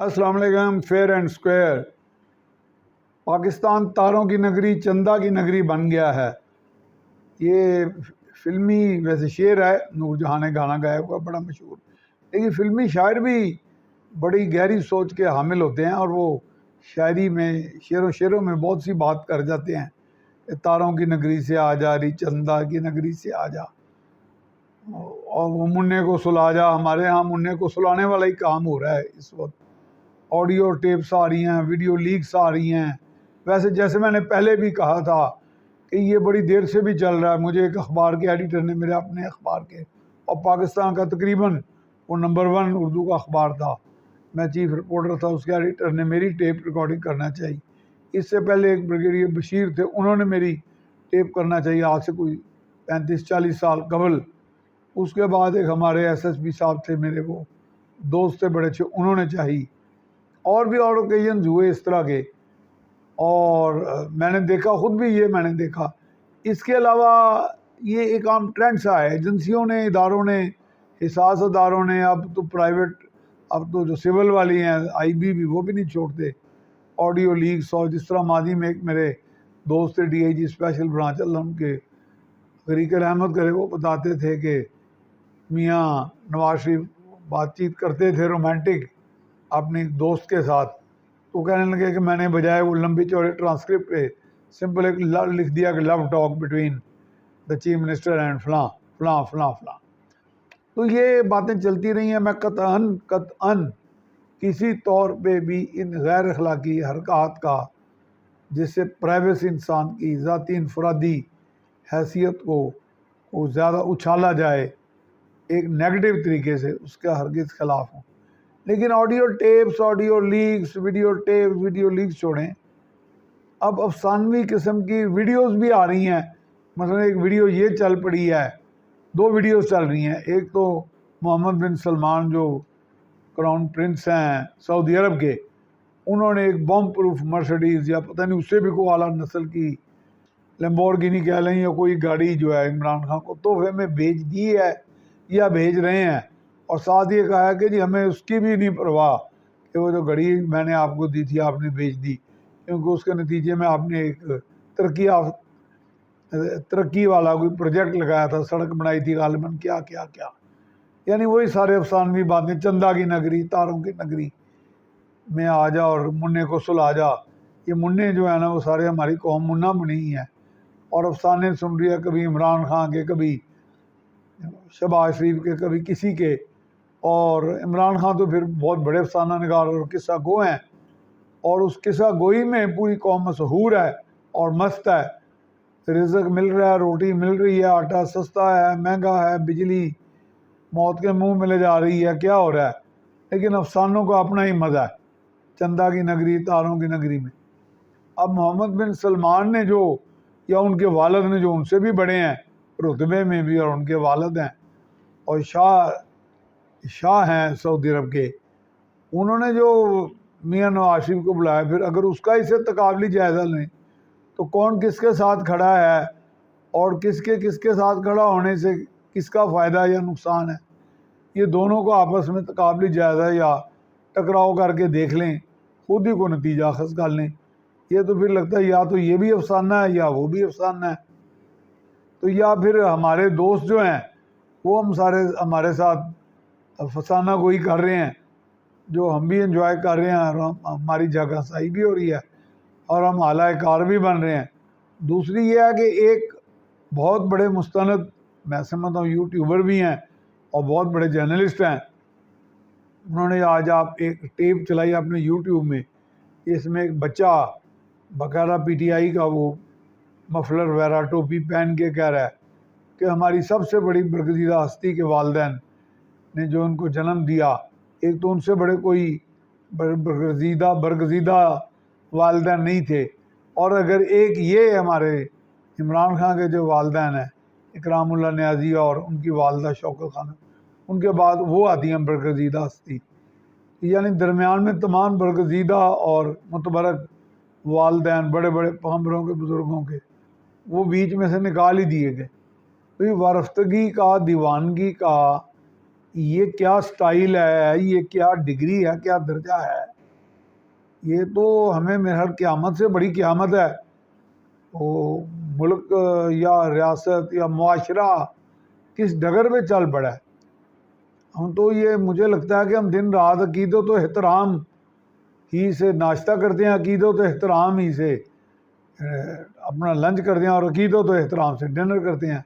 السلام علیکم. Fair and square. Pakistan تاروں کی نگری چندہ کی نگری بن گیا ہے. یہ فلمی ویسے شعر ہے، نور جہاں نے گانا گایا ہوا بڑا مشہور، لیکن فلمی شاعر بھی بڑی گہری سوچ کے حامل ہوتے ہیں اور وہ شاعری میں شعروں میں بہت سی بات کر جاتے ہیں کہ تاروں کی نگری سے آ جا رہی چندہ کی نگری سے آ جا، اور وہ منع کو سلا جا. ہمارے ہاں منع کو سلانے والا ہی کام ہو رہا ہے اس وقت. آڈیو ٹیپس آ رہی ہیں، ویڈیو لیکس آ رہی ہیں. ویسے جیسے میں نے پہلے بھی کہا تھا کہ یہ بڑی دیر سے بھی چل رہا ہے. مجھے ایک اخبار کے ایڈیٹر نے، میرے اپنے اخبار کے اور پاکستان کا تقریباً وہ نمبر 1 اردو کا اخبار تھا، میں چیف رپورٹر تھا، اس کے ایڈیٹر نے میری ٹیپ ریکارڈنگ کرنا چاہیے. اس سے پہلے ایک بریگیڈیئر بشیر تھے، انہوں نے میری ٹیپ کرنا چاہیے آج سے کوئی 35-40 سال قبل. اس کے بعد ایک ہمارے SSP صاحب تھے، میرے وہ دوست تھے بڑے اچھے، انہوں نے چاہی. اور بھی اور اوکیزنز ہوئے اس طرح کے، اور میں نے دیکھا، خود بھی یہ میں نے دیکھا. اس کے علاوہ یہ ایک عام ٹرینڈ سا ہے. ایجنسیوں نے، اداروں نے، حساس اداروں نے، اب تو پرائیویٹ، اب تو جو سول والی ہیں IB بھی، وہ بھی نہیں چھوڑتے آڈیو لیکس. اور جس طرح ماضی میں ایک میرے دوست DIG اسپیشل برانچ، اللہ ان کے غریق رحمت کرے، وہ بتاتے تھے کہ میاں نواز شریف بات چیت کرتے تھے رومانٹک اپنی دوست کے ساتھ، تو کہنے لگے کہ میں نے بجائے وہ لمبی چوڑے ٹرانسکرپٹ پہ سمپل ایک لکھ دیا کہ لو talk between the chief minister and فلاں فلاں فلاں فلاں. تو یہ باتیں چلتی رہی ہیں. میں قطعاً کسی طور پہ بھی ان غیر اخلاقی حرکات کا، جس سے پرائیویسی انسان کی ذاتی انفرادی حیثیت کو زیادہ اچھالا جائے ایک نیگیٹو طریقے سے، اس کا ہرگز خلاف ہوں. لیکن audio tapes, audio leaks, video tapes, video leaks چھوڑیں، اب افسانوی قسم کی ویڈیوز بھی آ رہی ہیں. مثلا ایک ویڈیو یہ چل پڑی ہے، 2 ویڈیوز چل رہی ہیں. ایک تو محمد بن سلمان جو کراؤن پرنس ہیں سعودی عرب کے، انہوں نے ایک بم پروف مرسڈیز یا پتہ نہیں اس سے بھی کوئی اعلیٰ نسل کی لیمبورگینی کہہ لیں یا کوئی گاڑی جو ہے عمران خان کو تحفے میں بھیج دی ہے یا بھیج رہے ہیں. اور ساتھ یہ کہا ہے کہ جی ہمیں اس کی بھی نہیں پرواہ کہ وہ جو گھڑی میں نے آپ کو دی تھی آپ نے بیچ دی، کیونکہ اس کے نتیجے میں آپ نے ایک ترقی والا کوئی پروجیکٹ لگایا تھا، سڑک بنائی تھی غالباً، کیا کیا کیا. یعنی وہی سارے افسانوی باتیں، چندہ کی نگری، تاروں کی نگری میں آ جا اور منع کو سلا جا. یہ منع جو ہے نا، وہ سارے ہماری قوم منع بنی ہی ہے اور افسانے سن رہی ہے، کبھی عمران خان کے، کبھی شہباز شریف کے، کبھی کسی کے. اور عمران خان تو پھر بہت بڑے افسانہ نگار اور قصہ گو ہیں، اور اس قصہ گوئی میں پوری قوم مسحور ہے اور مست ہے. رزق مل رہا ہے، روٹی مل رہی ہے، آٹا سستا ہے، مہنگا ہے، بجلی موت کے منہ میں لے جا رہی ہے، کیا ہو رہا ہے. لیکن افسانوں کا اپنا ہی مزہ ہے چندہ کی نگری، تاروں کی نگری میں. اب محمد بن سلمان نے جو، یا ان کے والد نے جو ان سے بھی بڑے ہیں رتبے میں بھی، اور ان کے والد ہیں اور شاہ ہیں سعودی عرب کے، انہوں نے جو میاں نواز شریف کو بلایا، پھر اگر اس کا اسے تقابلی جائزہ لیں تو کون کس کے ساتھ کھڑا ہے اور کس کے ساتھ کھڑا ہونے سے کس کا فائدہ یا نقصان ہے، یہ دونوں کو آپس میں تقابلی جائزہ یا ٹکراؤ کر کے دیکھ لیں، خود ہی کو نتیجہ اخذ کر لیں. یہ تو پھر لگتا ہے یا تو یہ بھی افسانہ ہے یا وہ بھی افسانہ ہے. تو یا پھر ہمارے دوست جو ہیں وہ ہمارے ساتھ افسانہ گوئی کر رہے ہیں، جو ہم بھی انجوائے کر رہے ہیں اور ہماری جگہ صحیح بھی ہو رہی ہے اور ہم اعلی کار بھی بن رہے ہیں. دوسری یہ ہے کہ ایک بہت بڑے مستند، میں سمجھتا ہوں یوٹیوبر بھی ہیں اور بہت بڑے جرنلسٹ ہیں، انہوں نے آج آپ ایک ٹیپ چلائی اپنے یوٹیوب میں، اس میں ایک بچہ باقاعدہ PTI کا وہ مفلر وغیرہ ٹوپی پہن کے کہہ رہا ہے کہ ہماری سب سے بڑی برگزیدہ ہستی کے والدین نے جو ان کو جنم دیا، ایک تو ان سے بڑے کوئی برگزیدہ والدین نہیں تھے، اور اگر ایک یہ ہمارے عمران خان کے جو والدین ہیں اکرام اللہ نیازی اور ان کی والدہ شوکت خانم، ان کے بعد وہ آتی ہیں برگزیدہ ہستی. یعنی درمیان میں تمام برگزیدہ اور متبرک والدین، بڑے بڑے پیغمبروں کے، بزرگوں کے، وہ بیچ میں سے نکال ہی دیے گئے. تو یہ وارفتگی کا، دیوانگی کا یہ کیا سٹائل ہے، یہ کیا ڈگری ہے، کیا درجہ ہے. یہ تو ہمیں میرے خیال قیامت سے بڑی قیامت ہے. وہ ملک یا ریاست یا معاشرہ کس ڈگر پہ چل پڑا ہے. ہم تو یہ مجھے لگتا ہے کہ ہم دن رات عقیدت و احترام ہی سے ناشتہ کرتے ہیں, عقیدت و احترام ہی سے اپنا لنچ کرتے ہیں, اور عقیدت و احترام سے ڈنر کرتے ہیں,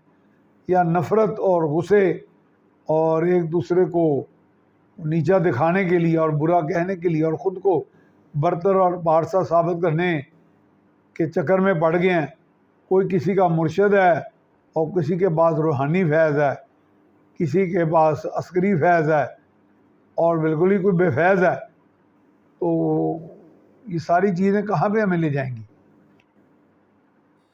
یا نفرت اور غصے اور ایک دوسرے کو نیچا دکھانے کے لیے اور برا کہنے کے لیے اور خود کو برتر اور پارسا ثابت کرنے کے چکر میں پڑ گئے ہیں. کوئی کسی کا مرشد ہے اور کسی کے پاس روحانی فیض ہے, کسی کے پاس عسکری فیض ہے اور بالکل ہی کوئی بے فیض ہے. تو یہ ساری چیزیں کہاں پہ ہمیں لے جائیں گی؟